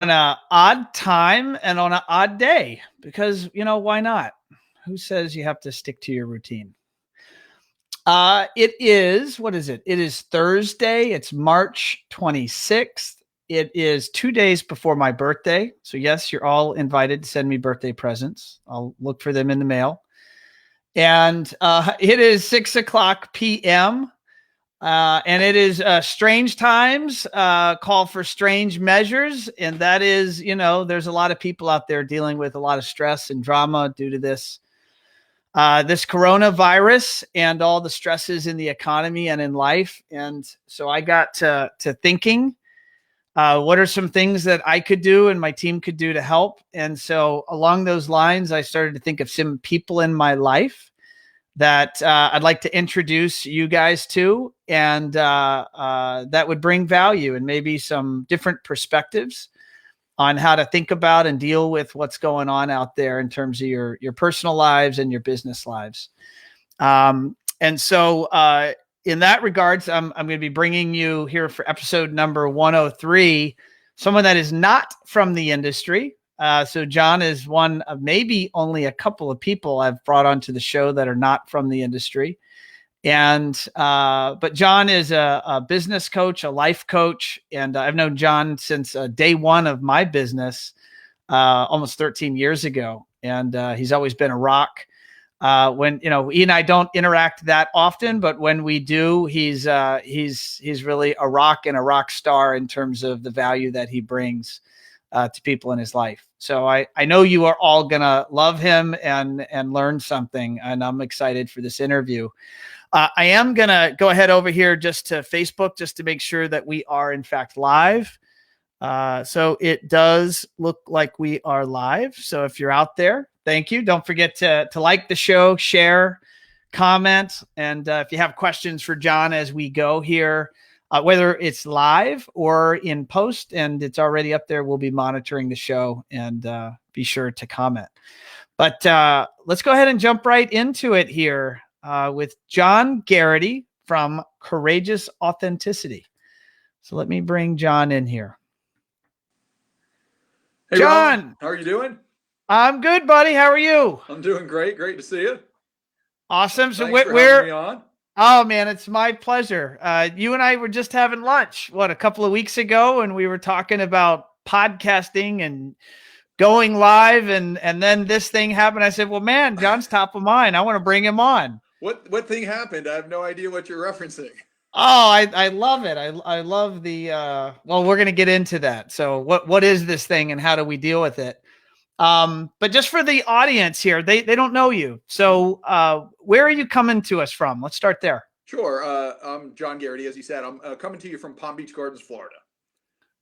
an odd time and on an odd day because, why not? Who says you have to stick to your routine? It is, what is it? It is Thursday. It's March 26th. It is 2 days before my birthday. So, yes, you're all invited to send me birthday presents. I'll look for them in the mail. And it is 6:00 p.m. And it is strange times, call for strange measures. And that is, there's a lot of people out there dealing with a lot of stress and drama due to this coronavirus and all the stresses in the economy and in life. And so I got to thinking, what are some things that I could do and my team could do to help? And so along those lines, I started to think of some people in my life that I'd like to introduce you guys to, and that would bring value and maybe some different perspectives on how to think about and deal with what's going on out there in terms of your personal lives and your business lives. And so in that regards, I'm going to be bringing you here for episode number 103, someone that is not from the industry. So John is one of maybe only a couple of people I've brought onto the show that are not from the industry. And but John is a business coach, a life coach, and I've known John since day one of my business, almost 13 years ago. And he's always been a rock. When he and I don't interact that often, but when we do, he's really a rock and a rock star in terms of the value that he brings to people in his life. So I know you are all gonna love him and learn something, and I'm excited for this interview. I am gonna go ahead over here just to Facebook just to make sure that we are in fact live. So it does look like we are live. So if you're out there, thank you. Don't forget to like the show, share, comment, and if you have questions for John as we go here, whether it's live or in post and it's already up there, we'll be monitoring the show, and be sure to comment. But let's go ahead and jump right into it here with John Garrity from Courageous Authenticity. So let me bring John in here. Hey, John, Ron, how are you doing? I'm good, buddy. How are you? I'm doing great. Great to see you. Awesome. So Thanks for having me on. Oh man, it's my pleasure. You and I were just having lunch, a couple of weeks ago, and we were talking about podcasting and going live, and then this thing happened. I said, well, man, John's top of mind. I want to bring him on. What thing happened? I have no idea what you're referencing. Oh, I love it. I love the well, we're gonna get into that. So what is this thing and how do we deal with it? But just for the audience here, they don't know you. So where are you coming to us from? Let's start there. Sure. I'm John Garrity, as you said. I'm coming to you from Palm Beach Gardens, Florida.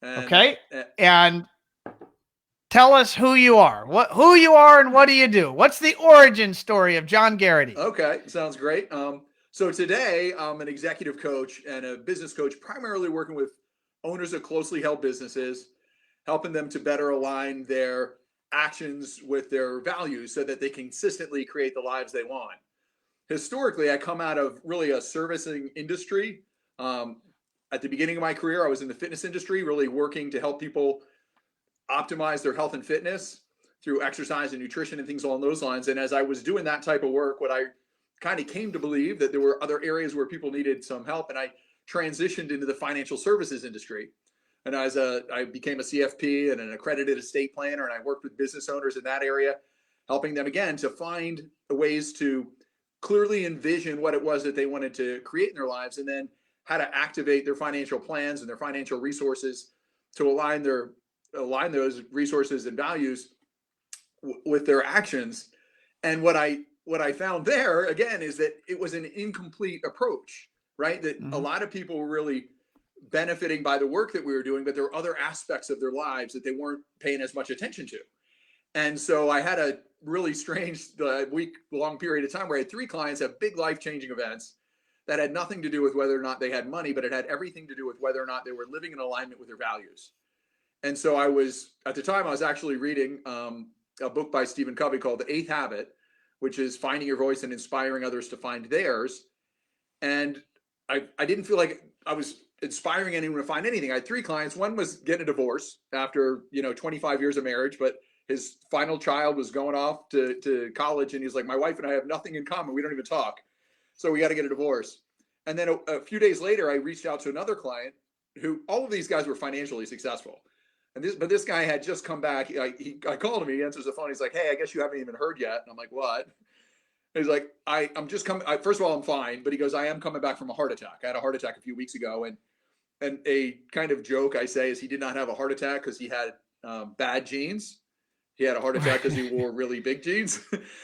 Okay. And tell us who you are. Who you are and what do you do? What's the origin story of John Garrity? Okay, sounds great. So today I'm an executive coach and a business coach, primarily working with owners of closely held businesses, helping them to better align their actions with their values so that they consistently create the lives they want. Historically, I come out of really a servicing industry. At the beginning of my career, I was in the fitness industry, really working to help people optimize their health and fitness through exercise and nutrition and things along those lines. And as I was doing that type of work, what I kind of came to believe that there were other areas where people needed some help, and I transitioned into the financial services industry. And I became a CFP and an accredited estate planner, and I worked with business owners in that area, helping them again to find ways to clearly envision what it was that they wanted to create in their lives, and then how to activate their financial plans and their financial resources to align those resources and values with their actions. And what I found there again is that it was an incomplete approach, right? That a lot of people were really benefiting by the work that we were doing, but there were other aspects of their lives that they weren't paying as much attention to. And so I had a really strange week-long period of time where I had 3 clients have big life-changing events that had nothing to do with whether or not they had money, but it had everything to do with whether or not they were living in alignment with their values. And so at the time I was actually reading a book by Stephen Covey called The 8th Habit, which is finding your voice and inspiring others to find theirs. And I didn't feel like I was inspiring anyone to find anything. I had 3 clients. One was getting a divorce after, 25 years of marriage, but his final child was going off to college. And he's like, my wife and I have nothing in common. We don't even talk. So we got to get a divorce. And then a few days later, I reached out to another client who, all of these guys were financially successful. But this guy had just come back. I called him. He answers the phone. He's like, hey, I guess you haven't even heard yet. And I'm like, what? And he's like, I'm just coming. First of all, I'm fine. But he goes, I am coming back from a heart attack. I had a heart attack a few weeks ago. And a kind of joke I say is he did not have a heart attack because he had bad genes. He had a heart attack because he wore really big jeans.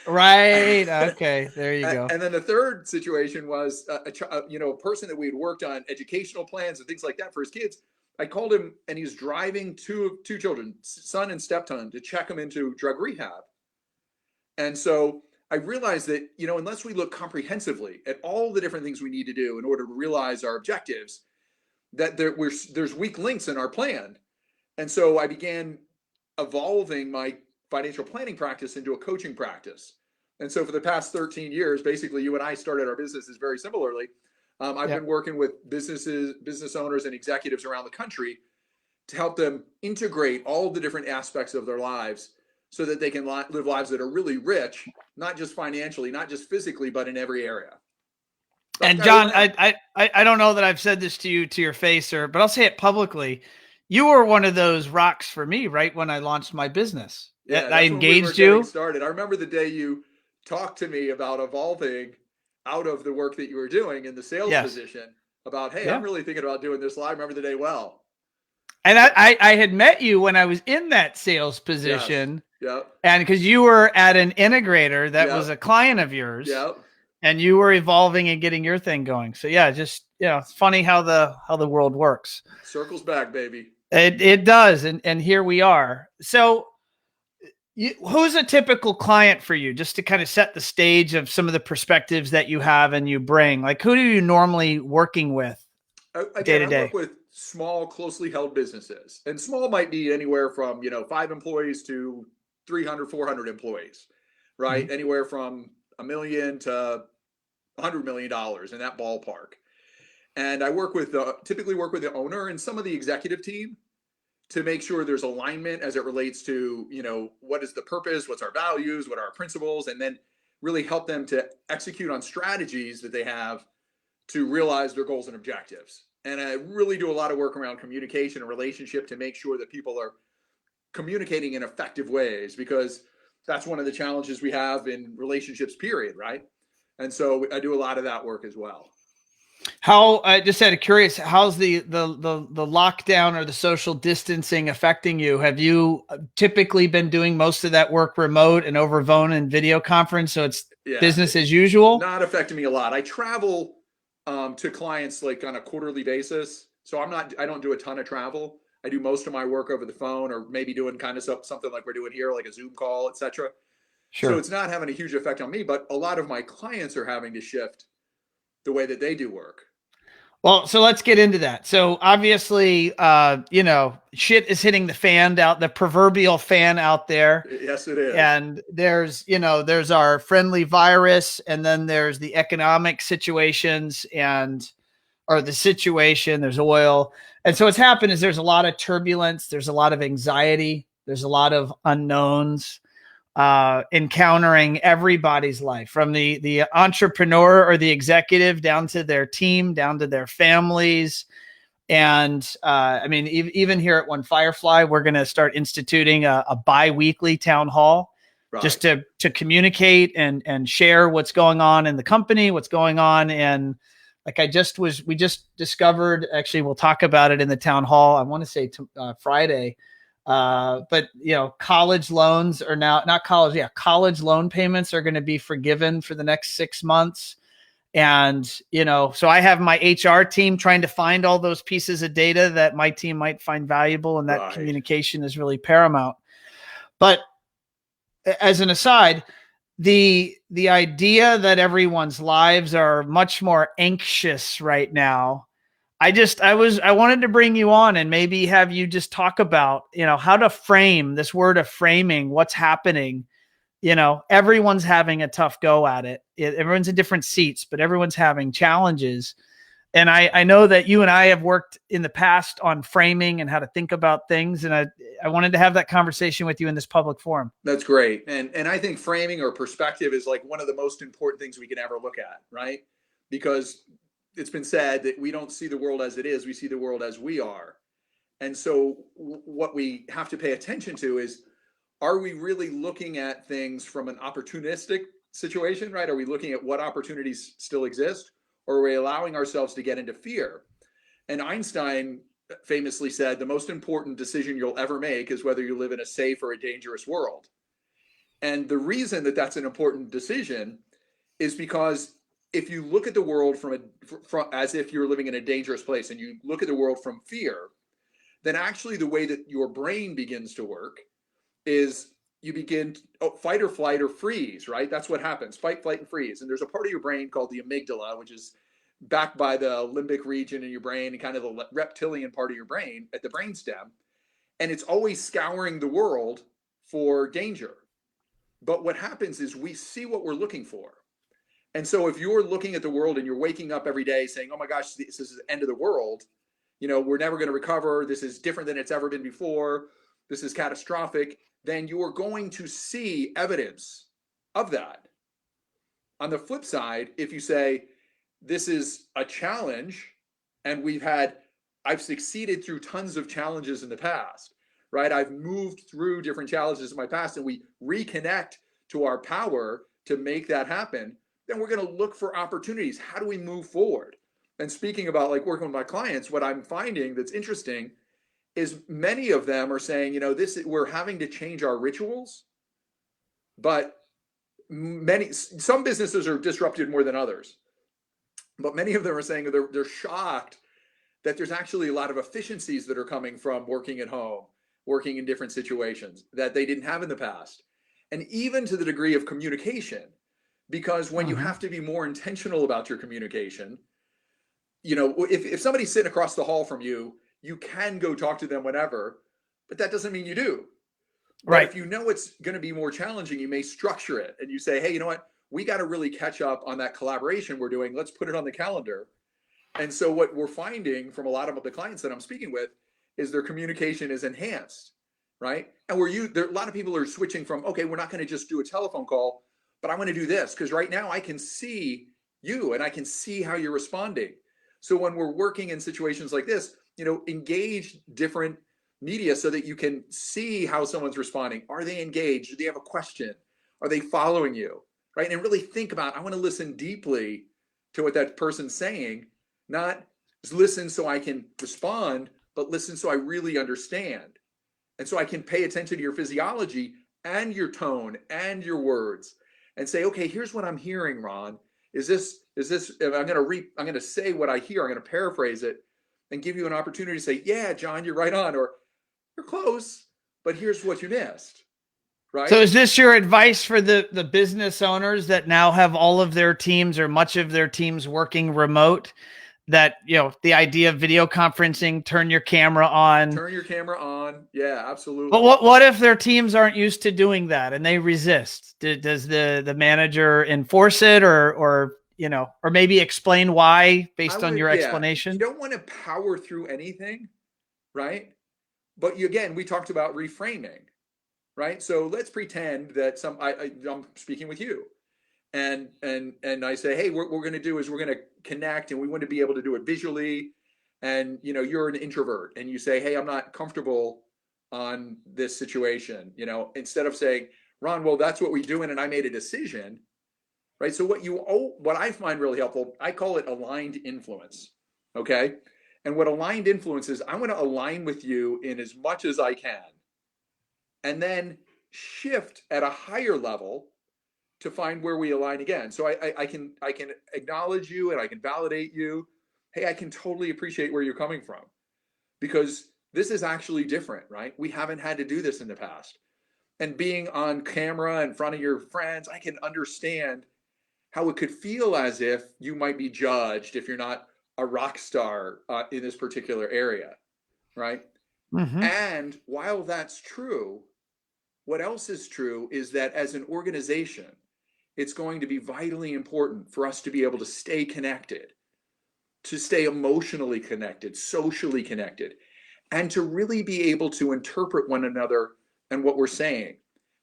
Right. Okay. There you go. And then the third situation was, a person that we had worked on educational plans and things like that for his kids. I called him, and he's driving two children, son and stepson, to check them into drug rehab. And so I realized that, unless we look comprehensively at all the different things we need to do in order to realize our objectives, that there's weak links in our plan. And so I began evolving my financial planning practice into a coaching practice. And so for the past 13 years, basically, you and I started our businesses very similarly. I've been working with business owners and executives around the country to help them integrate all the different aspects of their lives so that they can live lives that are really rich, not just financially, not just physically, but in every area. And John, I don't know that I've said this to you to your face, but I'll say it publicly. You were one of those rocks for me right when I launched my business. Yeah, I engaged you. Started. I remember the day you talked to me about evolving out of the work that you were doing in the sales position about, hey, I'm really thinking about doing this. I remember the day well. And I had met you when I was in that sales position. Yep. And because you were at an integrator that was a client of yours. Yep. And you were evolving and getting your thing going. So it's funny how the world works. Circles back, baby. It does. And here we are. So who's a typical client for you, just to kind of set the stage of some of the perspectives that you have and you bring? Like, who do you normally working with day to day? I work with small, closely held businesses. And small might be anywhere from, 5 employees to 300, 400 employees, right? Mm-hmm. Anywhere from $1 million to $100 million in that ballpark. And I typically work with the owner and some of the executive team to make sure there's alignment as it relates to, what is the purpose, what's our values, what are our principles, and then really help them to execute on strategies that they have to realize their goals and objectives. And I really do a lot of work around communication and relationship to make sure that people are communicating in effective ways, because that's one of the challenges we have in relationships, period, right? And so I do a lot of that work as well. How, just out of curious, how's the lockdown or the social distancing affecting you? Have you typically been doing most of that work remote and over phone and video conference? So it's business as usual? Not affecting me a lot. I travel to clients like on a quarterly basis. So I don't do a ton of travel. I do most of my work over the phone, or maybe doing kind of something like we're doing here, like a Zoom call, etc. Sure. So it's not having a huge effect on me, but a lot of my clients are having to shift the way that they do work. Well, so let's get into that. So obviously, shit is hitting the proverbial fan out there. Yes, it is. And there's our friendly virus, and then there's the economic situations there's oil. And so what's happened is there's a lot of turbulence. There's a lot of anxiety. There's a lot of unknowns encountering everybody's life, from the entrepreneur or the executive down to their team, down to their families. And even here at One Firefly, we're going to start instituting a bi-weekly town hall, right, just to communicate and share what's going on in the company, what's going on. And like we just discovered, actually, we'll talk about it in the town hall, I want to say Friday. But college loans are now college loan payments are going to be forgiven for the next 6 months. And, so I have my HR team trying to find all those pieces of data that my team might find valuable. And that communication is really paramount. But as an aside, the idea that everyone's lives are much more anxious right now, I wanted to bring you on and maybe have you just talk about, how to frame this word of framing, what's happening. Everyone's having a tough go at it. Everyone's in different seats, but everyone's having challenges. And I know that you and I have worked in the past on framing and how to think about things. And I wanted to have that conversation with you in this public forum. That's great. And I think framing or perspective is like one of the most important things we can ever look at, right? Because it's been said that we don't see the world as it is, we see the world as we are. And so what we have to pay attention to is, are we really looking at things from an opportunistic situation, right? Are we looking at what opportunities still exist, or are we allowing ourselves to get into fear? And Einstein famously said, the most important decision you'll ever make is whether you live in a safe or a dangerous world. And the reason that that's an important decision is because if you look at the world from as if you're living in a dangerous place, and you look at the world from fear, then actually the way that your brain begins to work is you begin fight or flight or freeze, right? That's what happens, fight, flight, and freeze. And there's a part of your brain called the amygdala, which is backed by the limbic region in your brain and kind of the reptilian part of your brain at the brainstem. And it's always scouring the world for danger. But what happens is we see what we're looking for. And so if you're looking at the world and you're waking up every day saying, oh my gosh, this is the end of the world, you know, we're never going to recover, this is different than it's ever been before, this is catastrophic, then you are going to see evidence of that. On the flip side, if you say, this is a challenge, and I've succeeded through tons of challenges in the past, right? I've moved through different challenges in my past, and we reconnect to our power to make that happen, then we're going to look for opportunities. How do we move forward? And speaking about like working with my clients, what I'm finding that's interesting is many of them are saying, you know, we're having to change our rituals, but some businesses are disrupted more than others. But many of them are saying they're shocked that there's actually a lot of efficiencies that are coming from working at home, working in different situations that they didn't have in the past. And even to the degree of communication, because when you have to be more intentional about your communication, you know, if somebody's sitting across the hall from you, you can go talk to them whenever, but that doesn't mean you do. Right. But if you know it's going to be more challenging, you may structure it and you say, hey, you know what? We got to really catch up on that collaboration we're doing. Let's put it on the calendar. And so what we're finding from a lot of the clients that I'm speaking with is their communication is enhanced, right? And a lot of people are switching from, okay, we're not going to just do a telephone call, but I want to do this because right now I can see you and I can see how you're responding. So when we're working in situations like this, you know, engage different media so that you can see how someone's responding. Are they engaged? Do they have a question? Are they following you? Right? And really think about, I want to listen deeply to what that person's saying, not just listen so I can respond, but listen so I really understand. And so I can pay attention to your physiology and your tone and your words and say, okay, here's what I'm hearing, Ron. Is this, I'm going to say what I hear. I'm going to paraphrase it and give you an opportunity to say, yeah, John, you're right on, or you're close, but here's what you missed. Right? So is this your advice for the business owners that now have all of their teams or much of their teams working remote, that, you know, the idea of video conferencing, turn your camera on? Turn your camera on. Yeah, absolutely. But what if their teams aren't used to doing that and they resist? Does the manager enforce it or you know, or maybe explain why based on your explanation? You don't want to power through anything, right? But again, we talked about reframing. Right. So let's pretend that I'm speaking with you and I say, hey, what we're going to do is we're going to connect and we want to be able to do it visually. And, you know, you're an introvert and you say, hey, I'm not comfortable on this situation. You know, instead of saying, Ron, well, that's what we're doing and I made a decision. Right. So what I find really helpful, I call it aligned influence. OK. And what aligned influence is, I want to align with you in as much as I can, and then shift at a higher level to find where we align again. So I can acknowledge you and I can validate you. Hey, I can totally appreciate where you're coming from, because this is actually different, right? We haven't had to do this in the past. And being on camera in front of your friends, I can understand how it could feel as if you might be judged if you're not a rock star in this particular area, right? And while that's true, what else is true is that as an organization, it's going to be vitally important for us to be able to stay connected. to stay emotionally connected, socially connected, and to really be able to interpret one another and what we're saying,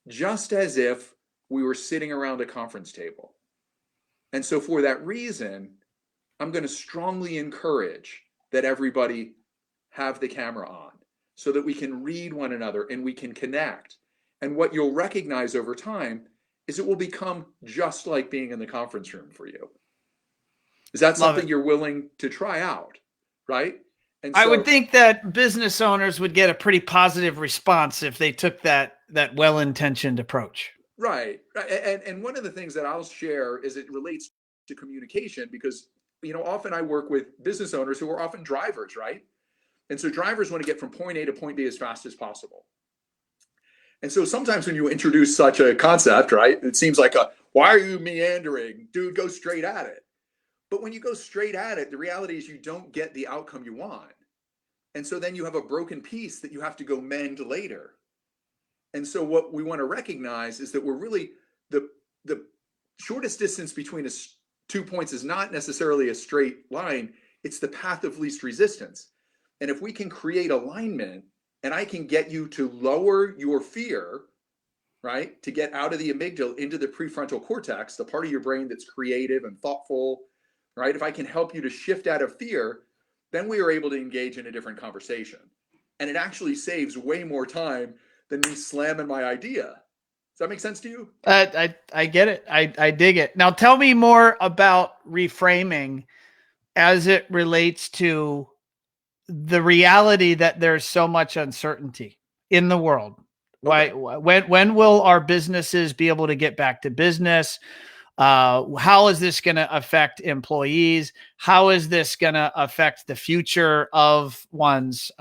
just as if we were sitting around a conference table. And so for that reason, I'm going to strongly encourage that everybody have the camera on so that we can read one another and we can connect. And what you'll recognize over time is it will become just like being in the conference room for you. Is that something you're willing to try out? Right? And I would think that business owners would get a pretty positive response if they took that well-intentioned approach. Right. And one of the things that I'll share is it relates to communication, because, you know, often I work with business owners who are often drivers, right? And so drivers want to get from point A to point B as fast as possible. And so sometimes when you introduce such a concept, right, it seems like why are you meandering? Dude, go straight at it. But when you go straight at it, the reality is you don't get the outcome you want. And so then you have a broken piece that you have to go mend later. And so what we want to recognize is that we're really, the shortest distance between 2 points is not necessarily a straight line. It's the path of least resistance. And if we can create alignment, and I can get you to lower your fear, right, to get out of the amygdala into the prefrontal cortex, the part of your brain that's creative and thoughtful, right? If I can help you to shift out of fear, then we are able to engage in a different conversation. And it actually saves way more time than me slamming my idea. Does that make sense to you? I get it. I dig it. Now tell me more about reframing as it relates to the reality that there's so much uncertainty in the world. Okay. When will our businesses be able to get back to business? How is this going to affect employees? How is this going to affect the future of one's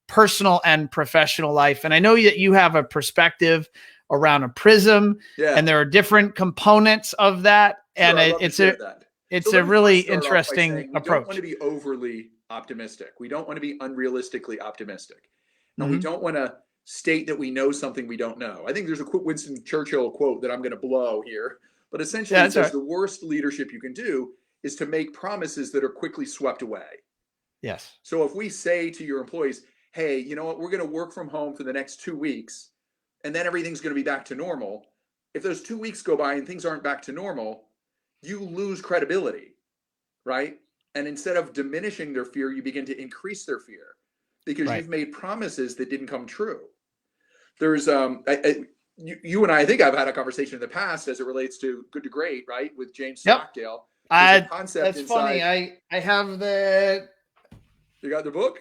personal and professional life? And I know that you have a perspective around a prism, and there are different components of that. And it's a really interesting approach. We don't want to be overly optimistic. We don't want to be unrealistically optimistic. And we don't want to state that we know something we don't know. I think there's a Winston Churchill quote that I'm going to blow here, but essentially it says the worst leadership you can do is to make promises that are quickly swept away. Yes. So if we say to your employees, hey, you know what, we're going to work from home for the next 2 weeks, and then everything's going to be back to normal. If those 2 weeks go by and things aren't back to normal, you lose credibility, right? And instead of diminishing their fear, you begin to increase their fear because you've made promises that didn't come true. There's you and I think I've had a conversation in the past as it relates to Good to Great, right? With James Stockdale. That's funny. I have the. You got the book?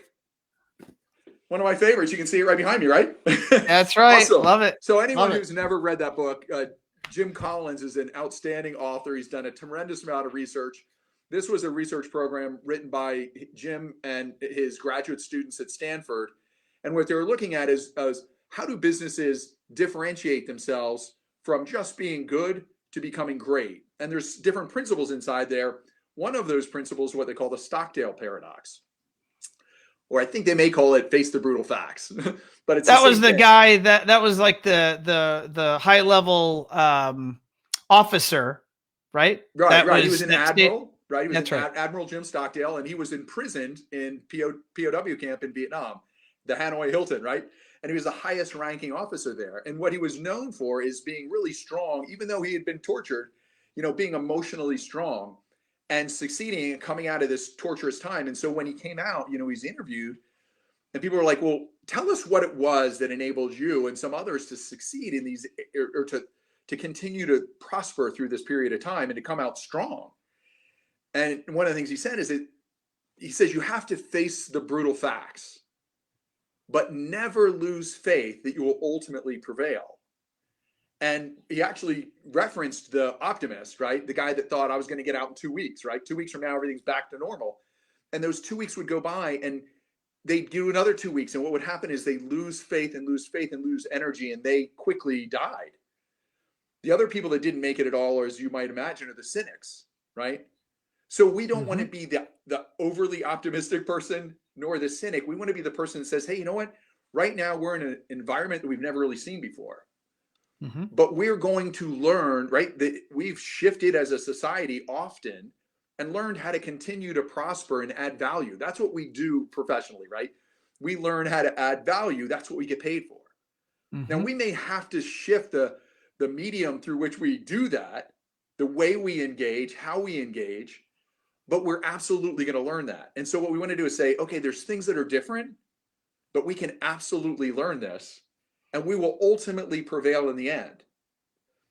One of my favorites. You can see it right behind me, right? That's right. Awesome. Love it. So anyone who's never read that book, Jim Collins is an outstanding author. He's done a tremendous amount of research. This was a research program written by Jim and his graduate students at Stanford. And what they were looking at is how do businesses differentiate themselves from just being good to becoming great? And there's different principles inside there. One of those principles is what they call the Stockdale Paradox. Or I think they may call it face the brutal facts. But it's that was the guy that was like the high level officer, right? Right. He was an admiral. Right. He was Admiral Jim Stockdale, and he was imprisoned in POW camp in Vietnam, the Hanoi Hilton, right? And he was the highest ranking officer there. And what he was known for is being really strong, even though he had been tortured, you know, being emotionally strong and succeeding and coming out of this torturous time. And so when he came out, you know, he's interviewed and people were like, well, tell us what it was that enabled you and some others to succeed in these, or to continue to prosper through this period of time and to come out strong. And one of the things he said is that he says you have to face the brutal facts, but never lose faith that you will ultimately prevail. And he actually referenced the optimist, right? The guy that thought I was going to get out in 2 weeks, right? 2 weeks from now, everything's back to normal. And those 2 weeks would go by and they'd do another 2 weeks. And what would happen is they lose faith and lose energy, and they quickly died. The other people that didn't make it at all, or as you might imagine, are the cynics, right? So we don't want to be the overly optimistic person, nor the cynic. We want to be the person that says, hey, you know what? Right now, we're in an environment that we've never really seen before. But we're going to learn, right? That we've shifted as a society often and learned how to continue to prosper and add value. That's what we do professionally, right? We learn how to add value. That's what we get paid for. Now, we may have to shift the medium through which we do that, the way we engage, how we engage, but we're absolutely going to learn that. And so what we want to do is say, okay, there's things that are different, but we can absolutely learn this, and we will ultimately prevail in the end.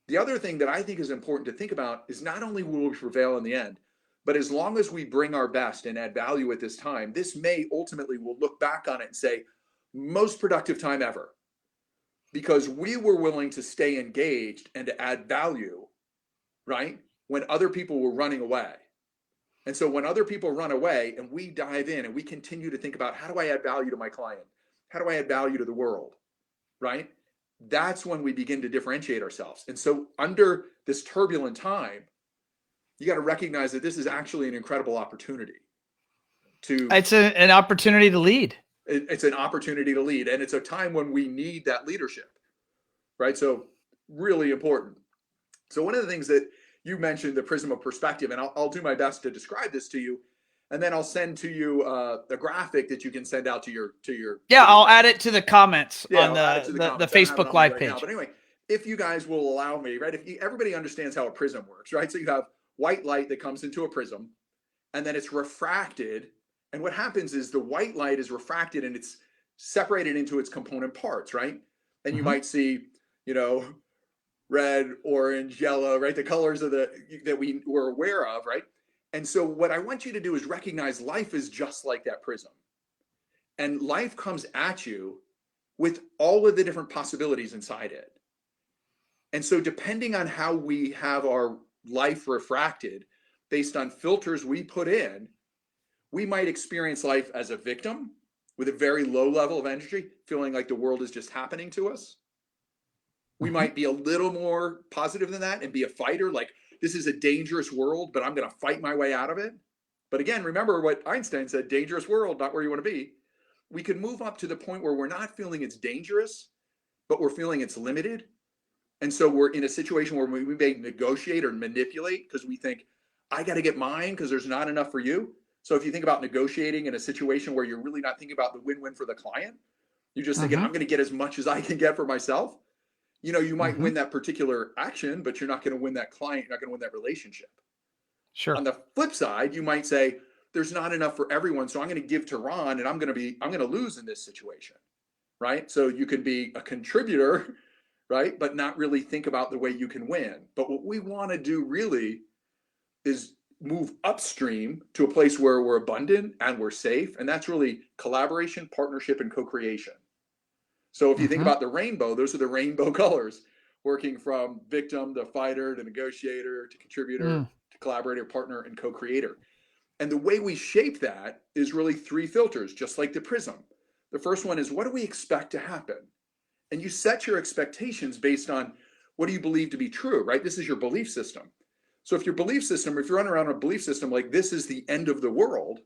The other thing that I think is important to think about is not only will we prevail in the end, but as long as we bring our best and add value at this time, this may ultimately, we'll look back on it and say, most productive time ever. Because we were willing to stay engaged and to add value, right? When other people were running away. And so when other people run away and we dive in and we continue to think about, how do I add value to my client? How do I add value to the world, right? That's when we begin to differentiate ourselves. And so under this turbulent time, you got to recognize that this is actually an incredible opportunity to. It's an opportunity to lead. It's an opportunity to lead. And it's a time when we need that leadership, right? So really important. So one of the things that you mentioned, the prism of perspective, and I'll do my best to describe this to you. And then I'll send to you the graphic that you can send out to your. Yeah, I'll add it to the comments on the Facebook Live page. Now. But anyway, if you guys will allow me, right? Everybody understands how a prism works, right? So you have white light that comes into a prism, and then it's refracted. And what happens is the white light is refracted and it's separated into its component parts, right? And you might see, red, orange, yellow, right? The colors of that we were aware of, right? And so what I want you to do is recognize life is just like that prism. And life comes at you with all of the different possibilities inside it. And so depending on how we have our life refracted based on filters we put in, we might experience life as a victim with a very low level of energy, feeling like the world is just happening to us. We might be a little more positive than that and be a fighter, like this is a dangerous world, but I'm going to fight my way out of it. But again, remember what Einstein said, dangerous world, not where you want to be. We can move up to the point where we're not feeling it's dangerous, but we're feeling it's limited. And so we're in a situation where we may negotiate or manipulate because we think, I got to get mine because there's not enough for you. So if you think about negotiating in a situation where you're really not thinking about the win-win for the client, you're just thinking, I'm going to get as much as I can get for myself. You might win that particular action, but you're not going to win that client. You're not going to win that relationship. Sure. On the flip side, you might say, there's not enough for everyone. So I'm going to give to Ron and I'm going to lose in this situation. Right. So you can be a contributor, right, but not really think about the way you can win. But what we want to do really is move upstream to a place where we're abundant and we're safe. And that's really collaboration, partnership, and co-creation. So if you think about the rainbow, those are the rainbow colors, working from victim to fighter to negotiator to contributor to collaborator, partner, and co-creator. And the way we shape that is really 3 filters, just like the prism. The first one is, what do we expect to happen? And you set your expectations based on what do you believe to be true, right? This is your belief system. So if your belief system, if you're running around a belief system like this is the end of the world,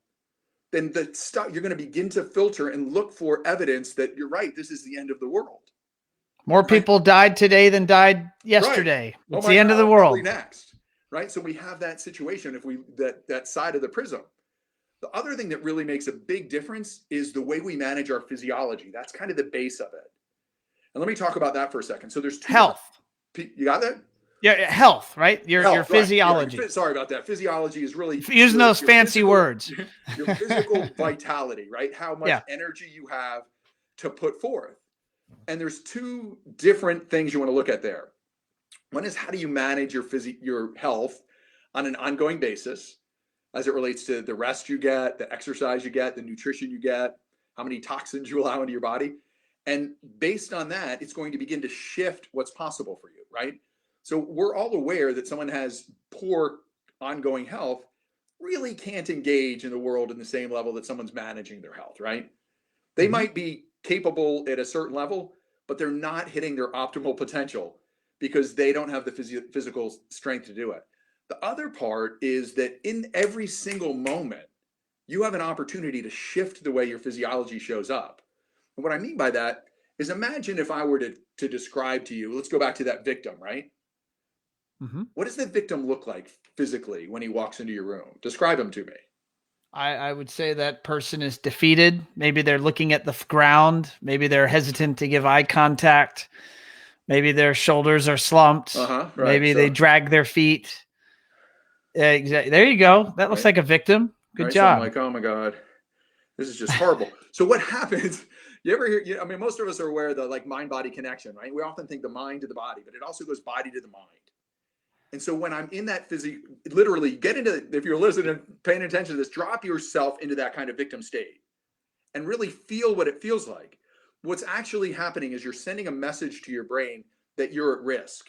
then you're going to begin to filter and look for evidence that you're right, this is the end of the world. More people died today than died yesterday. Right. It's the end of the world. Next, right? So we have that situation if we that side of the prism. The other thing that really makes a big difference is the way we manage our physiology. That's kind of the base of it. And let me talk about that for a second. So there's 2 health. You got that? Yeah, health, right? Your physiology. Right. Yeah, sorry about that. Physiology is really using those fancy words. Your physical vitality, right? How much energy you have to put forth. And there's 2 different things you want to look at there. One is how do you manage your health on an ongoing basis as it relates to the rest you get, the exercise you get, the nutrition you get, how many toxins you allow into your body. And based on that, it's going to begin to shift what's possible for you, right? So we're all aware that someone has poor ongoing health really can't engage in the world in the same level that someone's managing their health, right? They might be capable at a certain level, but they're not hitting their optimal potential because they don't have the physical strength to do it. The other part is that in every single moment, you have an opportunity to shift the way your physiology shows up. And what I mean by that is imagine if I were to describe to you, let's go back to that victim, right? Mm-hmm. What does the victim look like physically when he walks into your room? Describe him to me. I would say that person is defeated. Maybe they're looking at the ground. Maybe they're hesitant to give eye contact. Maybe their shoulders are slumped. Right. Maybe So, they drag their feet. Exactly. There you go. That looks right. like a victim. Good Right. job. So I'm like, oh my God, this is just horrible. So what happens? You ever hear, I mean, most of us are aware of the like mind-body connection, right? We often think the mind to the body, but it also goes body to the mind. And so when I'm in that literally get into, if you're listening and paying attention to this, drop yourself into that kind of victim state and really feel what it feels like. What's actually happening is you're sending a message to your brain that you're at risk.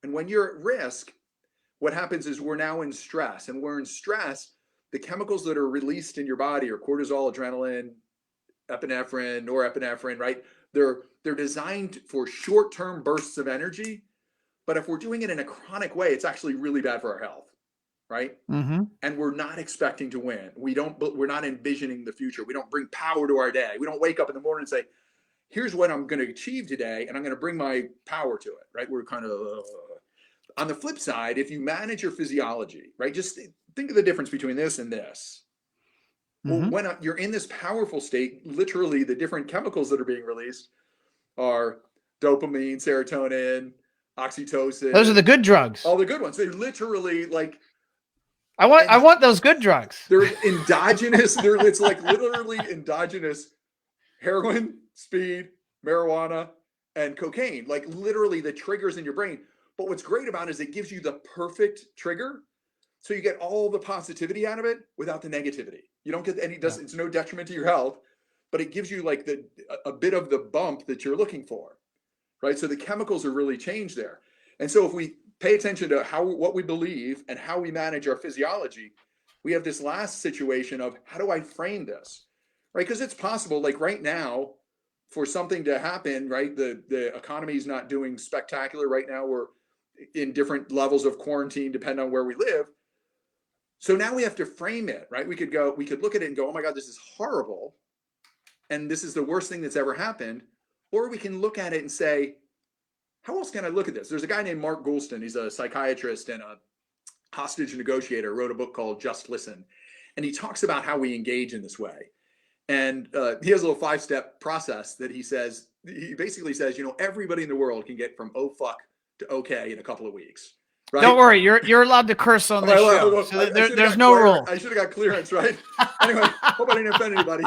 And when you're at risk, what happens is we're now in stress. And we're in stress, the chemicals that are released in your body are cortisol, adrenaline, epinephrine, norepinephrine, right? They're designed for short-term bursts of energy. But if we're doing it in a chronic way, it's actually really bad for our health, right? Mm-hmm. And we're not expecting to win. We're not envisioning the future. We don't bring power to our day. We don't wake up in the morning and say, here's what I'm going to achieve today, and I'm going to bring my power to it, right? We're kind of, on the flip side, if you manage your physiology, right? Just think of the difference between this and this. Well, Mm-hmm. when you're in this powerful state, literally the different chemicals that are being released are dopamine, serotonin, oxytocin. Those are the good drugs. All the good ones. They literally like. I want those good drugs. They're endogenous. It's like literally endogenous heroin, speed, marijuana, and cocaine. Like literally the triggers in your brain. But what's great about it is it gives you the perfect trigger. So you get all the positivity out of it without the negativity. You don't get any, it's no detriment to your health, but it gives you like a bit of the bump that you're looking for, right? So the chemicals are really changed there. And so if we pay attention to what we believe and how we manage our physiology, we have this last situation of how do I frame this, right? Because it's possible, like right now, for something to happen, right? The economy is not doing spectacular right now. We're in different levels of quarantine, depending on where we live. So now we have to frame it, right? We could look at it and go, oh my God, this is horrible. And this is the worst thing that's ever happened. Or we can look at it and say, how else can I look at this? There's a guy named Mark Goulston. He's a psychiatrist and a hostage negotiator, wrote a book called Just Listen. And he talks about how we engage in this way. And he has a little 5-step process that he basically says, everybody in the world can get from oh fuck to okay in a couple of weeks. Right? Don't worry, you're allowed to curse on this show. So there's no rule. I should have got clearance, right? Anyway, hope I didn't offend anybody.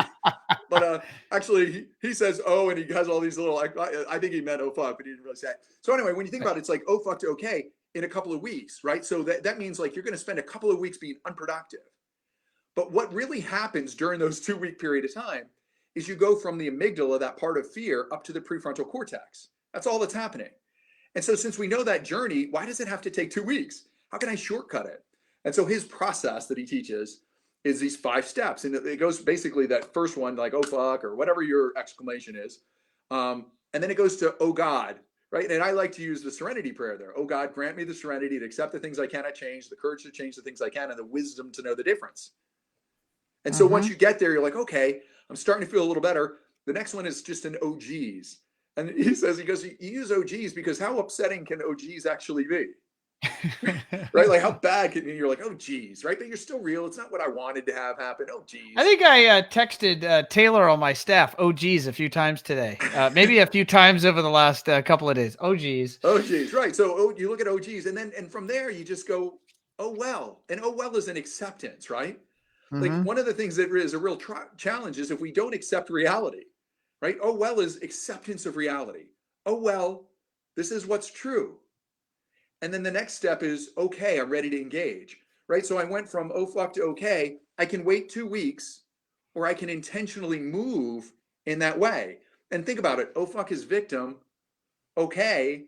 But actually, he says oh, and he has all these little. I think he meant oh fuck, but he didn't really say it. So anyway, when you think about it, it's like oh fuck to okay in a couple of weeks, right? So that means like you're going to spend a couple of weeks being unproductive. But what really happens during those 2-week period of time is you go from the amygdala, that part of fear, up to the prefrontal cortex. That's all that's happening. And so since we know that journey, why does it have to take 2 weeks? How can I shortcut it? And so his process that he teaches is these 5 steps. And it goes basically that first one, like, oh, fuck, or whatever your exclamation is. And then it goes to, oh, God, right? And I like to use the serenity prayer there. Oh, God, grant me the serenity to accept the things I cannot change, the courage to change the things I can, and the wisdom to know the difference. And so once you get there, you're like, okay, I'm starting to feel a little better. The next one is just an oh, geez. And he goes, you use OGs because how upsetting can OGs actually be? Right? Like how bad can you're like, oh geez, right? But you're still real. It's not what I wanted to have happen. Oh geez. I think I texted Taylor on my staff, oh geez, a few times today. Maybe a few times over the last couple of days. Oh geez. Oh geez, right. So you look at oh geez, and from there you just go, oh well. And oh well is an acceptance, right? Mm-hmm. Like one of the things that is a real challenge is if we don't accept reality. Right? Oh, well is acceptance of reality. Oh, well, this is what's true. And then the next step is, okay, I'm ready to engage. Right? So I went from oh, fuck to okay. I can wait 2 weeks or I can intentionally move in that way. And think about it. Oh, fuck is victim. Okay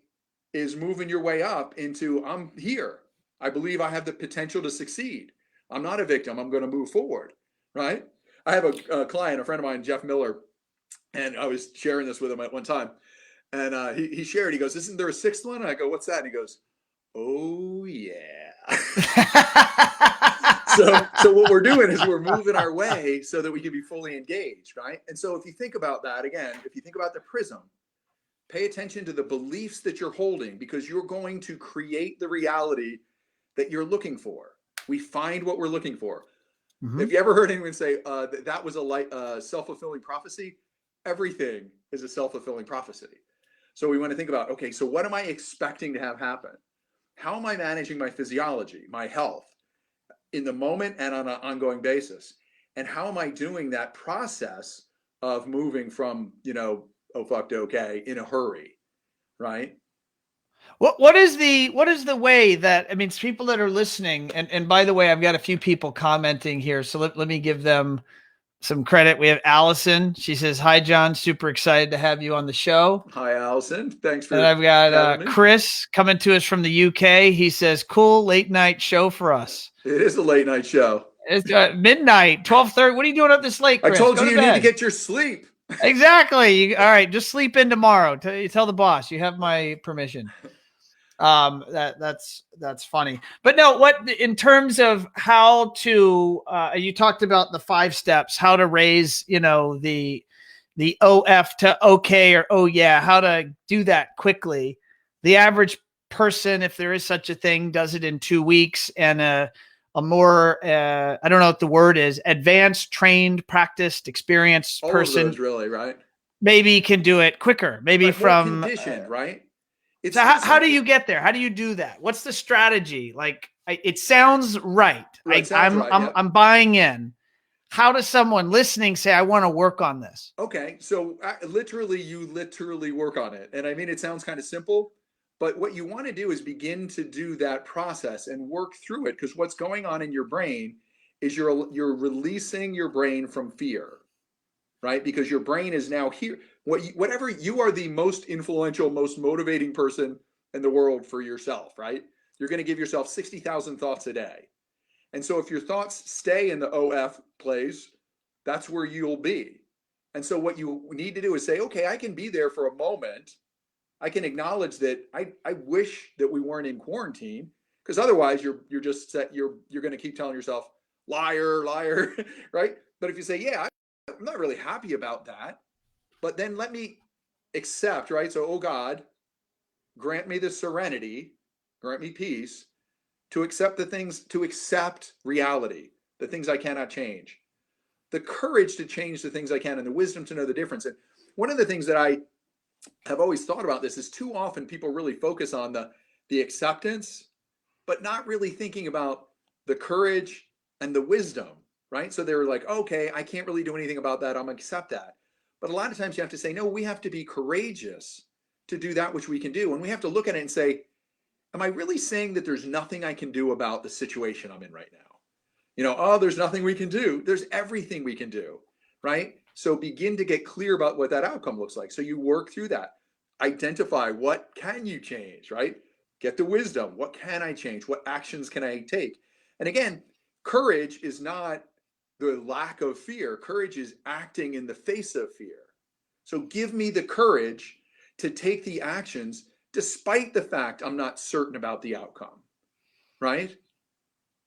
is moving your way up into I'm here. I believe I have the potential to succeed. I'm not a victim. I'm going to move forward. Right? I have a client, a friend of mine, Jeff Miller. And I was sharing this with him at one time. And he shared, he goes, isn't there a 6th one? And I go, what's that? And he goes, oh, yeah. So what we're doing is we're moving our way so that we can be fully engaged, right? And so if you think about that, again, if you think about the prism, Pay attention to the beliefs that you're holding, because you're going to create the reality that you're looking for. We find what we're looking for. Mm-hmm. If you ever heard anyone say that was a self-fulfilling prophecy, everything is a self-fulfilling prophecy. So we want to think about, okay, so what am I expecting to have happen? How am I managing my physiology, my health in the moment and on an ongoing basis? And how am I doing that process of moving from, oh fuck to okay in a hurry, right? What is the way that, I mean, people that are listening, and by the way, I've got a few people commenting here, so let me give them some credit. We have Allison. She says, "Hi, John. Super excited to have you on the show." Hi, Allison. Thanks for And I've got having me. Chris coming to us from the UK. He says, "Cool late night show for us." It is a late night show. It's midnight, 12:30. What are you doing up this late, I Chris? told Go you to you need to bed. get your sleep. Exactly. All right, just sleep in tomorrow. Tell the boss you have my permission. That's funny. But no, what in terms of how to you talked about the 5 steps, how to raise, the OF to okay or oh yeah, how to do that quickly. The average person, if there is such a thing, does it in 2 weeks, and a more I don't know what the word is, advanced, trained, practiced, experienced All person of those, really, right? maybe can do it quicker. Maybe Right, more from conditioned, right? It's so how do you get there? How do you do that? What's the strategy? Like, it sounds right. Right, sounds right. Yep. I'm buying in. How does someone listening say, I want to work on this? Okay, so you literally work on it, and I mean, it sounds kind of simple, but what you want to do is begin to do that process and work through it, because what's going on in your brain is you're releasing your brain from fear, right? Because your brain is now here. Whatever, you are the most influential, most motivating person in the world for yourself, right? You're going to give yourself 60,000 thoughts a day. And so if your thoughts stay in the OF place, that's where you'll be. And so what you need to do is say, okay, I can be there for a moment. I can acknowledge that I wish that we weren't in quarantine, because otherwise you're just set, you're going to keep telling yourself, liar, liar, right? But if you say, yeah, I'm not really happy about that, but then let me accept, right? So, oh God, grant me the serenity, grant me peace to accept to accept reality, the things I cannot change, the courage to change the things I can, and the wisdom to know the difference. And one of the things that I have always thought about this is, too often people really focus on the acceptance, but not really thinking about the courage and the wisdom, right? So they're like, okay, I can't really do anything about that, I'm gonna accept that. But a lot of times you have to say, no, we have to be courageous to do that which we can do. And we have to look at it and say, am I really saying that there's nothing I can do about the situation I'm in right now? Oh, there's nothing we can do. There's everything we can do, right? So begin to get clear about what that outcome looks like. So you work through that. Identify what can you change, right? Get the wisdom. What can I change? What actions can I take? And again, courage is not the lack of fear. Courage is acting in the face of fear. So give me the courage to take the actions despite the fact I'm not certain about the outcome, right?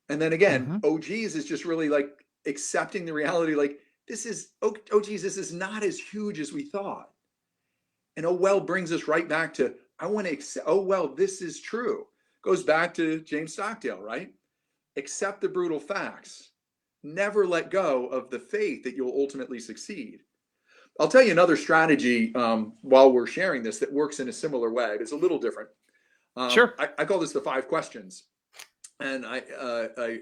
And then again, oh geez is just really like accepting the reality, like this is, oh geez, this is not as huge as we thought. And oh well brings us right back to, I want to accept, oh well, this is true. Goes back to James Stockdale, right? Accept the brutal facts. Never let go of the faith that you'll ultimately succeed. I'll tell you another strategy while we're sharing this that works in a similar way. It's a little different. Sure. I call this the 5 questions. And I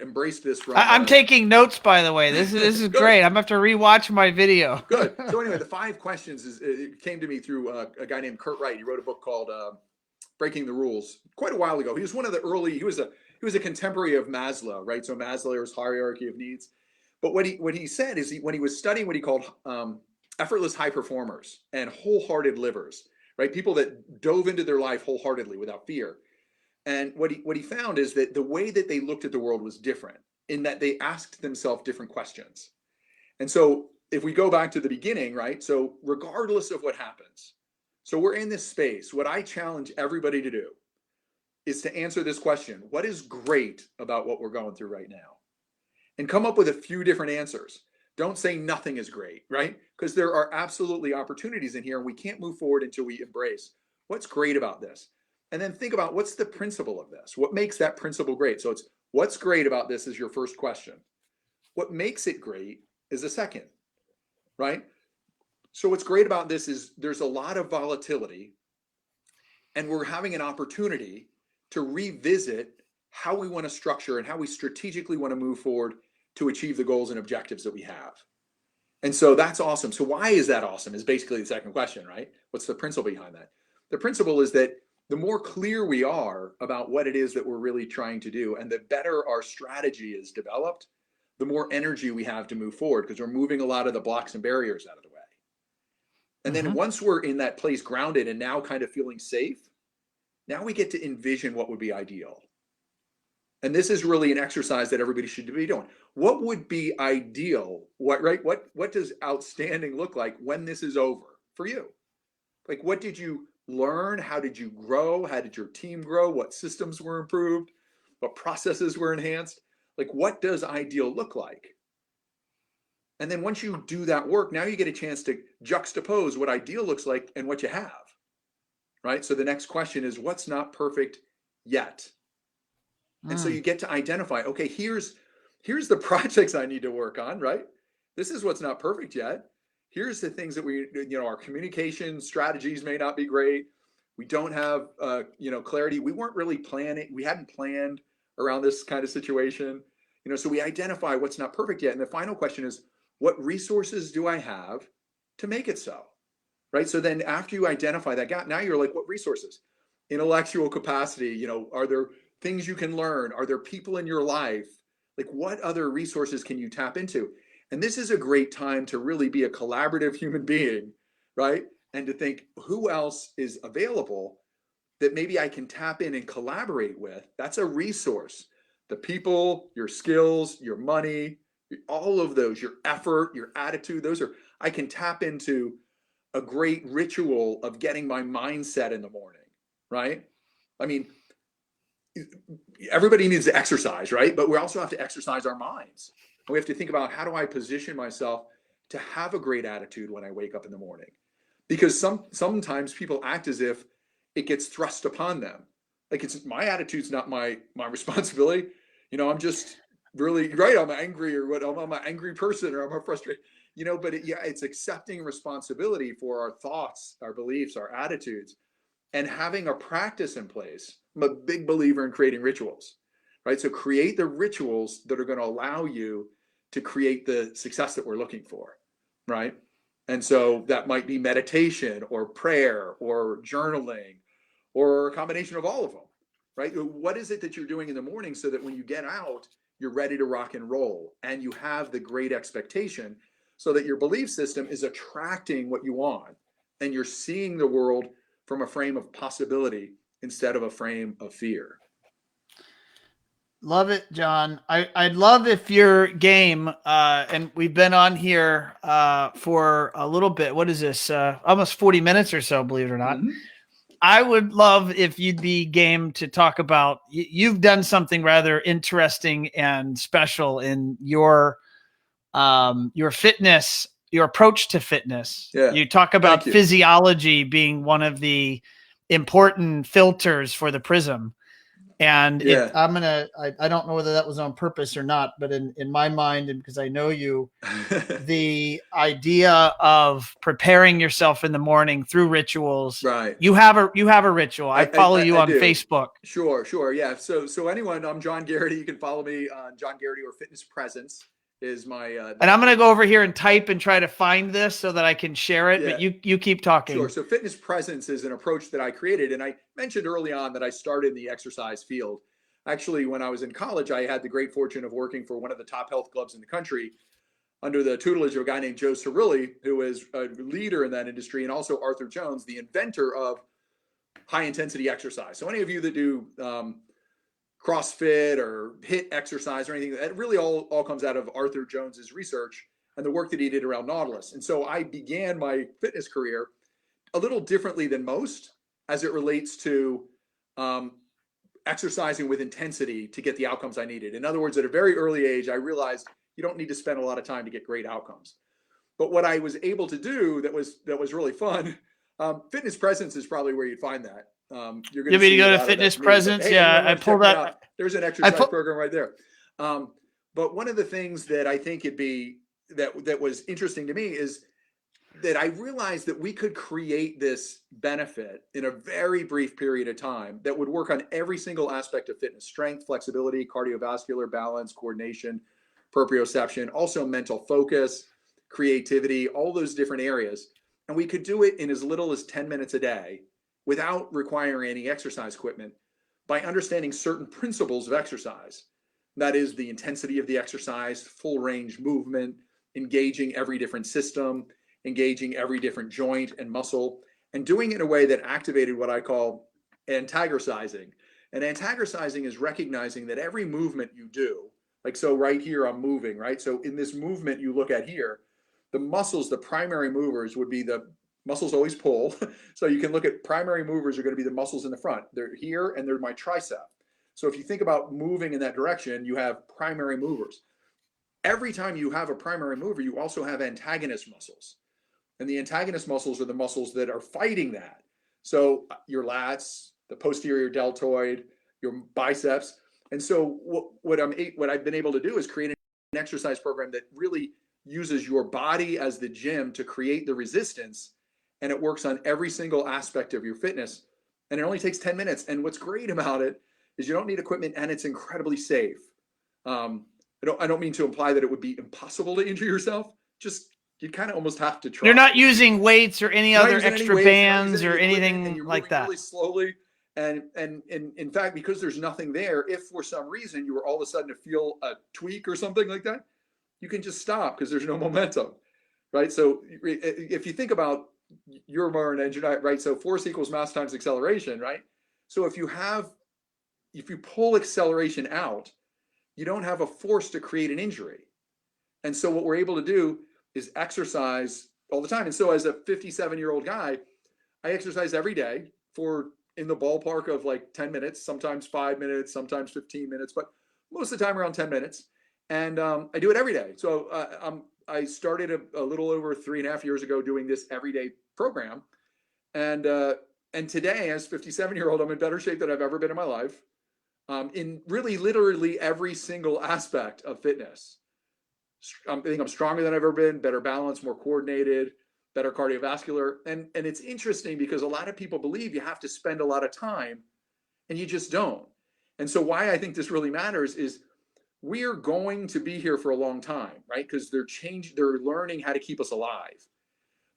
embraced this from. I'm taking notes, by the way. This is great. I'm gonna have to rewatch my video. Good. So anyway, the 5 questions it came to me through a guy named Kurt Wright. He wrote a book called Breaking the Rules quite a while ago. He was one of the early. He was a contemporary of Maslow, right? So Maslow's hierarchy of needs. But what he said is, when he was studying what he called effortless high performers and wholehearted livers, right? People that dove into their life wholeheartedly without fear. And what he found is that the way that they looked at the world was different, in that they asked themselves different questions. And so if we go back to the beginning, right? So regardless of what happens, so we're in this space. What I challenge everybody to do is to answer this question: what is great about what we're going through right now? And come up with a few different answers. Don't say nothing is great, right? Because there are absolutely opportunities in here, and we can't move forward until we embrace what's great about this. And then think about what's the principle of this? What makes that principle great? So it's what's great about this is your first question. What makes it great is the second, right? So what's great about this is there's a lot of volatility, and we're having an opportunity to revisit how we want to structure and how we strategically want to move forward to achieve the goals and objectives that we have. And so that's awesome. So why is that awesome is basically the second question, right? What's the principle behind that? The principle is that the more clear we are about what it is that we're really trying to do, and the better our strategy is developed, the more energy we have to move forward, because we're moving a lot of the blocks and barriers out of the way. And then once we're in that place grounded and now kind of feeling safe, now we get to envision what would be ideal. And this is really an exercise that everybody should be doing. What would be ideal? What does outstanding look like when this is over for you? Like, what did you learn? How did you grow? How did your team grow? What systems were improved? What processes were enhanced? Like, what does ideal look like? And then once you do that work, now you get a chance to juxtapose what ideal looks like and what you have, right? So the next question is, what's not perfect yet? And so you get to identify, okay, here's the projects I need to work on, right? This is what's not perfect yet. Here's the things that our communication strategies may not be great. We don't have, clarity. We weren't really planning. We hadn't planned around this kind of situation, so we identify what's not perfect yet. And the final question is, what resources do I have to make it so, right? So then after you identify that gap, now you're like, what resources? Intellectual capacity, are there things you can learn? Are there people in your life? Like, what other resources can you tap into? And this is a great time to really be a collaborative human being, right? And to think, who else is available that maybe I can tap in and collaborate with? That's a resource. The people, your skills, your money, all of those, your effort, your attitude, I can tap into a great ritual of getting my mindset in the morning, right? I mean, everybody needs to exercise, right? But we also have to exercise our minds. We have to think about, how do I position myself to have a great attitude when I wake up in the morning? Because sometimes people act as if it gets thrust upon them. Like, it's my attitude's not my responsibility. I'm just really, right, I'm angry, or what, I'm an angry person, or I'm a frustrated, but it's accepting responsibility for our thoughts, our beliefs, our attitudes, and having a practice in place. I'm a big believer in creating rituals, right? So create the rituals that are going to allow you to create the success that we're looking for, right? And so that might be meditation or prayer or journaling or a combination of all of them, right? What is it that you're doing in the morning so that when you get out, you're ready to rock and roll, and you have the great expectation so that your belief system is attracting what you want, and you're seeing the world from a frame of possibility instead of a frame of fear. Love it, John. I'd love if your game, and we've been on here for a little bit. What is this? Almost 40 minutes or so, believe it or not. Mm-hmm. I would love if you'd be game to talk about, you've done something rather interesting and special in your fitness, your approach to fitness. Yeah. You talk about physiology being one of the important filters for the Prism. And I don't know whether that was on purpose or not, but in my mind, and because I know you, the idea of preparing yourself in the morning through rituals, right? You have a ritual. I follow you on Facebook. Sure. Yeah. So anyone, I'm John Garrity. You can follow me on John Garrity, or Fitness Presence is my, and I'm going to go over here and type and try to find this so that I can share it, but you keep talking. Sure. So Fitness Presence is an approach that I created. And I mentioned early on that I started in the exercise field. Actually, when I was in college, I had the great fortune of working for one of the top health clubs in the country under the tutelage of a guy named Joe Cirilli, who is a leader in that industry, and also Arthur Jones, the inventor of high intensity exercise. So any of you that do CrossFit or HIIT exercise or anything, that really all comes out of Arthur Jones's research and the work that he did around Nautilus. And so I began my fitness career a little differently than most as it relates to exercising with intensity to get the outcomes I needed. In other words, at a very early age, I realized You don't need to spend a lot of time to get great outcomes. But what I was able to do that was really fun. Fitness Presence is probably where you'd find that. You're going You to mean to see go a to lot of that Fitness from me, but, Presence? hey, Yeah, anyone I wants to check pulled me that. out, there's an exercise program right there. But one of the things that I think that was interesting to me is that I realized that we could create this benefit in a very brief period of time that would work on every single aspect of fitness: strength, flexibility, cardiovascular, balance, coordination, proprioception, also mental focus, creativity, all those different areas. And we could do it in as little as 10 minutes a day without requiring any exercise equipment, by understanding certain principles of exercise. That is the intensity of the exercise, full range movement, engaging every different system, engaging every different joint and muscle, and doing it in a way that activated what I call antagonising. And antagonising is recognizing that every movement you do, like, so right here, I'm moving, right? So in this movement you look at here, the muscles, the primary movers would be the muscles always pull. So you can look at primary movers are going to be the muscles in the front. They're here and they're my tricep. So if you think about moving in that direction, you have primary movers. Every time you have a primary mover, you also have antagonist muscles. And the antagonist muscles are the muscles that are fighting that. So your lats, the posterior deltoid, your biceps. And so what I've been able to do is create an exercise program that really uses your body as the gym to create the resistance, and it works on every single aspect of your fitness. And it only takes 10 minutes. And what's great about it is you don't need equipment, and it's incredibly safe. I don't mean to imply that it would be impossible to injure yourself. Just, you kind of almost have to try. You're not using weights or any other extra bands or anything and you're like moving that. really slowly. And in fact, because there's nothing there, if for some reason you were all of a sudden to feel a tweak or something like that, you can just stop because there's no momentum, right? So if you think about, you're more an engineer, right? So force equals mass times acceleration, right? So if you pull acceleration out, you don't have a force to create an injury. And so what we're able to do is exercise all the time. And so as a 57-year-old guy, I exercise every day for in the ballpark of like 10 minutes, sometimes 5 minutes, sometimes 15 minutes, but most of the time around 10 minutes. And I do it every day. So I started a little over 3.5 years ago doing this everyday program. And today, as 57-year-old, I'm in better shape than I've ever been in my life. In really literally every single aspect of fitness. I think I'm stronger than I've ever been, better balance, more coordinated, better cardiovascular. And it's interesting because a lot of people believe you have to spend a lot of time, and you just don't. And so why I think this really matters is we are going to be here for a long time, right? Because they're learning how to keep us alive.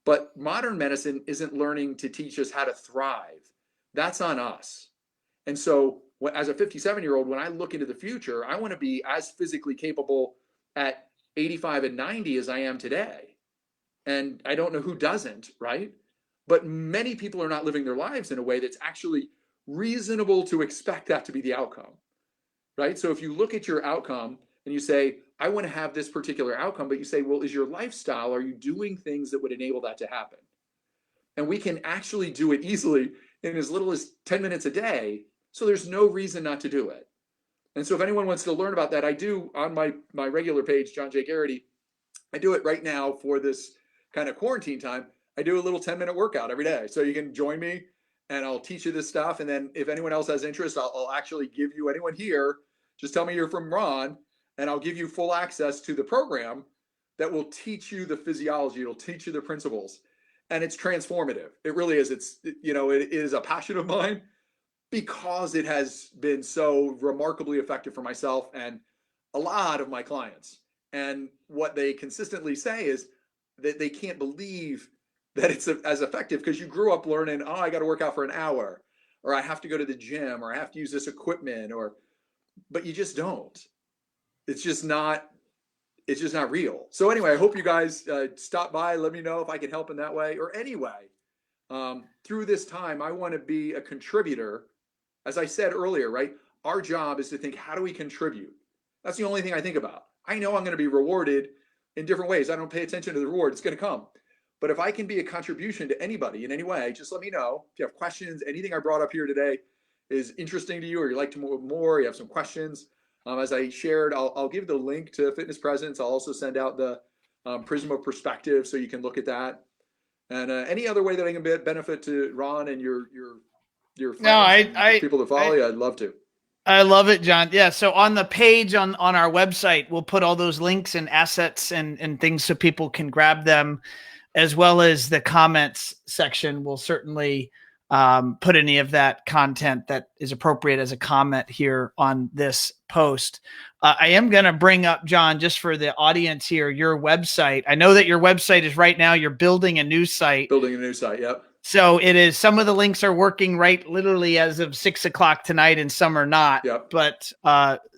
But modern medicine isn't learning to teach us how to thrive. That's on us. And so as a 57-year-old, when I look into the future, I want to be as physically capable at 85 and 90 as I am today. And I don't know who doesn't, right? But many people are not living their lives in a way that's actually reasonable to expect that to be the outcome, right? So if you look at your outcome and you say, I want to have this particular outcome, but you say, well, is your lifestyle, are you doing things that would enable that to happen? And we can actually do it easily in as little as 10 minutes a day. So there's no reason not to do it. And so if anyone wants to learn about that, I do on my regular page, John J. Garrity, I do it right now for this kind of quarantine time. I do a little 10-minute workout every day. So you can join me and I'll teach you this stuff. And then if anyone else has interest, I'll actually give you, anyone here, just tell me you're from Ron, and I'll give you full access to the program that will teach you the physiology. It'll teach you the principles. And it's transformative. It really is. It is a passion of mine because it has been so remarkably effective for myself and a lot of my clients. And what they consistently say is that they can't believe that it's as effective, because you grew up learning, oh, I got to work out for an hour, or I have to go to the gym, or I have to use this equipment, but you just don't. It's just not real. So anyway, I hope you guys stop by. Let me know if I can help in that way or any way. Through this time, I want to be a contributor. As I said earlier, right? Our job is to think, how do we contribute? That's the only thing I think about. I know I'm going to be rewarded in different ways. I don't pay attention to the reward. It's going to come. But if I can be a contribution to anybody in any way, just let me know. If you have questions, anything I brought up here today is interesting to you, or you'd like to know more, you have some questions, As I shared, I'll give the link to Fitness Presence. I'll also send out the Prism of Perspective so you can look at that. And any other way that I can benefit to Ron and your friends, No, and people that follow you, I'd love to. I love it, John. Yeah. So on the page on our website, we'll put all those links and assets and things so people can grab them, as well as the comments section. We'll certainly put any of that content that is appropriate as a comment here on this post. I am going to bring up, John, just for the audience here, your website. I know that your website is right now, you're building a new site. Yep. So it is, some of the links are working right literally as of 6 o'clock tonight and some are not. Yep. But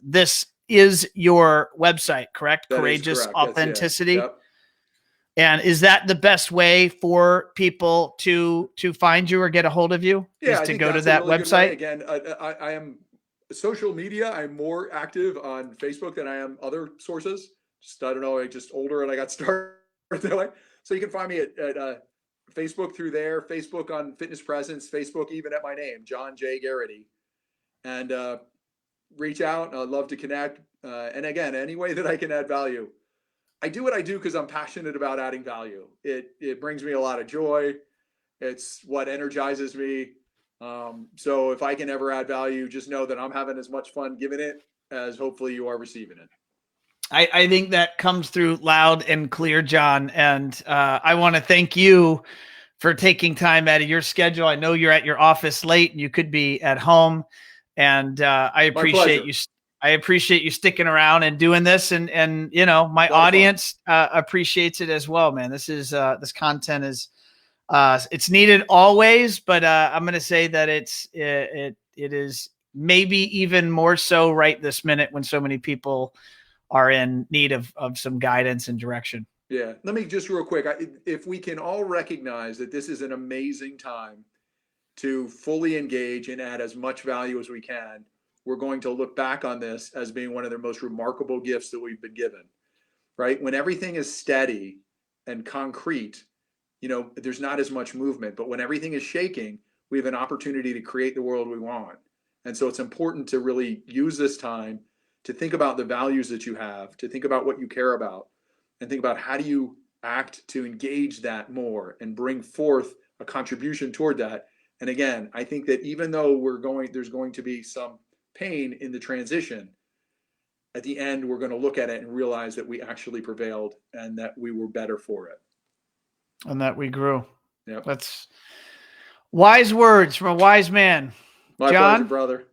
this is your website, correct? That Courageous is correct. Authenticity. Yep. And is that the best way for people to find you or get a hold of you? Yeah, is to go to that really website? Again, I am social media. I'm more active on Facebook than I am other sources. Just, I don't know, I just older and I got started that way. So you can find me at Facebook through there, Facebook on Fitness Presence, Facebook even at my name, John J. Garrity. And reach out. I'd love to connect. And again, any way that I can add value. I do what I do because I'm passionate about adding value. It brings me a lot of joy. It's what energizes me. So if I can ever add value, just know that I'm having as much fun giving it as hopefully you are receiving it. I think that comes through loud and clear, John. And I want to thank you for taking time out of your schedule. I know you're at your office late and you could be at home. And I appreciate you. I appreciate you sticking around and doing this. And you know, my audience appreciates it as well, man. This is this content is it's needed always, but I'm going to say that it is maybe even more so right this minute when so many people are in need of some guidance and direction. Yeah. Let me just real quick. If we can all recognize that this is an amazing time to fully engage and add as much value as we can, we're going to look back on this as being one of the most remarkable gifts that we've been given, right? When everything is steady and concrete, you know, there's not as much movement, but when everything is shaking, we have an opportunity to create the world we want. And so it's important to really use this time to think about the values that you have, to think about what you care about, and think about how do you act to engage that more and bring forth a contribution toward that. And again, I think that even though there's going to be some pain in the transition, at the end, we're going to look at it and realize that we actually prevailed and that we were better for it. And that we grew. Yeah. That's wise words from a wise man. My John, pleasure, brother.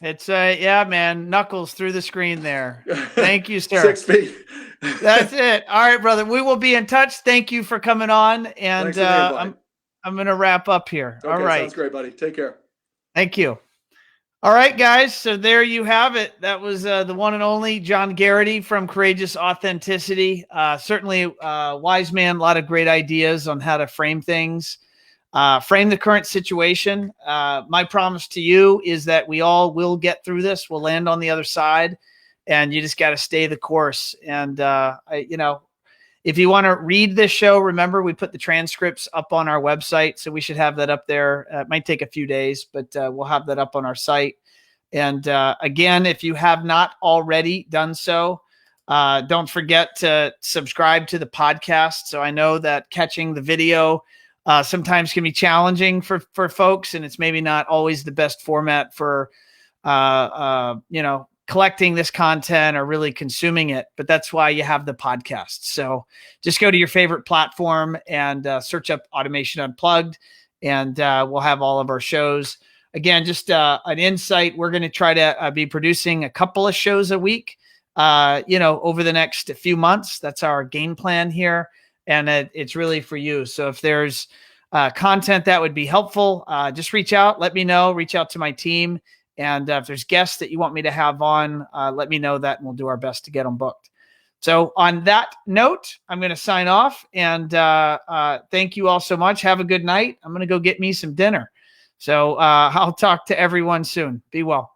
It's yeah, man. Knuckles through the screen there. Thank you, sir. 6 feet. That's it. All right, brother. We will be in touch. Thank you for coming on. And I'm going to wrap up here. Okay, all right. Sounds great, buddy. Take care. Thank you. All right, guys. So there you have it. That was the one and only John Garrity from Courageous Authenticity. Certainly wise man, a lot of great ideas on how to frame things. Frame the current situation. My promise to you is that we all will get through this. We'll land on the other side, and you just got to stay the course. And, you know, if you want to read this show, remember we put the transcripts up on our website. So we should have that up there. It might take a few days, but we'll have that up on our site. And again, if you have not already done so, don't forget to subscribe to the podcast. So I know that catching the video sometimes can be challenging for folks, and it's maybe not always the best format for, you know, collecting this content or really consuming it, but that's why you have the podcast. So just go to your favorite platform and search up Automation Unplugged, and we'll have all of our shows. Again, just an insight. We're going to try to be producing a couple of shows a week, you know, over the next few months. That's our game plan here. And it's really for you. So if there's content that would be helpful, just reach out, let me know, reach out to my team. And if there's guests that you want me to have on, let me know that, and we'll do our best to get them booked. So on that note, I'm going to sign off, and thank you all so much. Have a good night. I'm going to go get me some dinner. So I'll talk to everyone soon. Be well.